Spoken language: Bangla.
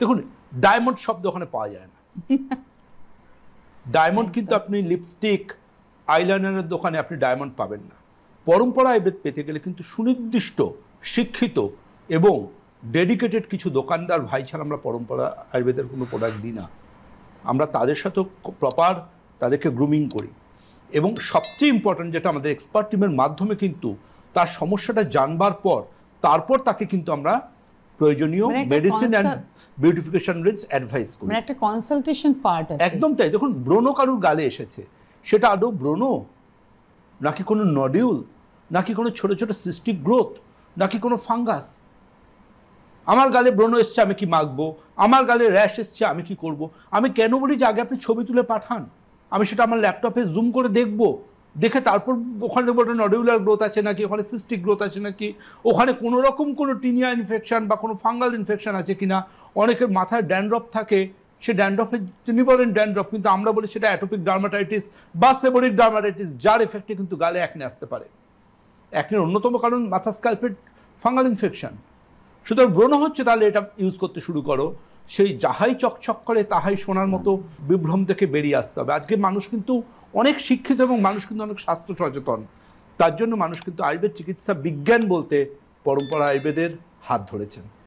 দেখুন ডায়মন্ড শব্দ ওখানে পাওয়া যায় না। ডায়মন্ড কিন্তু আপনি লিপস্টিক আইলাইনারের দোকানে আপনি ডায়মন্ড পাবেন না। পরম্পরা আয়ুর্বেদ পেতে গেলে কিন্তু সুনির্দিষ্ট শিক্ষিত এবং ডেডিকেটেড কিছু দোকানদার ভাই ছাড়া আমরা পরম্পরা আয়ুর্বেদের কোনো প্রোডাক্ট দিই না। আমরা তাদের সাথে প্রপার তাদেরকে গ্রুমিং করি এবং সবচেয়ে ইম্পর্ট্যান্ট যেটা আমাদের এক্সপার্ট টিমের মাধ্যমে কিন্তু তার সমস্যাটা জানবার পর তারপর তাকে কিন্তু আমরা প্রয়োজনীয় medicine and beautification range advice করি। মানে একটা কনসালটেশন পার্ট আছে। একদম তাই। দেখুন ব্রণ কারুর গালে এসেছে, সেটা আদৌ ব্রণ নাকি কোনো নডিউল নাকি কোনো ছোট ছোট সিস্টিক গ্রোথ নাকি কোনো ফাঙ্গাস? আমার গালে ব্রণ এসছে আমি কি মাখবো, আমার গালে র্যাশ এসছে আমি কি করব? আমি কেন বলি যে আগে আপনি ছবি তুলে পাঠান, আমি সেটা আমার ল্যাপটপে জুম করে দেখব, দেখে তারপর ওখানে দেখবো ওটা নডিউলার গ্রোথ আছে নাকি, ওখানে সিস্টিক গ্রোথ আছে নাকি, ওখানে কোনো রকম কোনো টিনিয়া ইনফেকশন বা কোনো ফাঙ্গাল ইনফেকশন আছে কিনা। অনেকের মাথায় ড্যান্ড্রফ থাকে, সে ড্যান্ড্রফে তিনি বলেন ড্যান্ড্রফ, কিন্তু আমরা বলি সেটা অ্যাটোপিক ডার্মাটাইটিস বা সেবোরিক ডার্মাটাইটিস, যার এফেক্টে কিন্তু গালে অ্যাকনে আসতে পারে। অ্যাকনের অন্যতম কারণ মাথা স্ক্যাল্পের ফাঙ্গাল ইনফেকশন। সুতরাং ব্রণ হচ্ছে তাহলে এটা ইউজ করতে শুরু করো, সেই যাহাই চকচক করে তাহাই সোনার মতো বিভ্রম থেকে বেরিয়ে আসতে হবে। আজকে মানুষ কিন্তু অনেক শিক্ষিত এবং মানুষ কিন্তু অনেক স্বাস্থ্য সচেতন, তার জন্য মানুষ কিন্তু আয়ুর্বেদ চিকিৎসা বিজ্ঞান বলতে পরম্পরা আয়ুর্বেদের হাত ধরেছেন।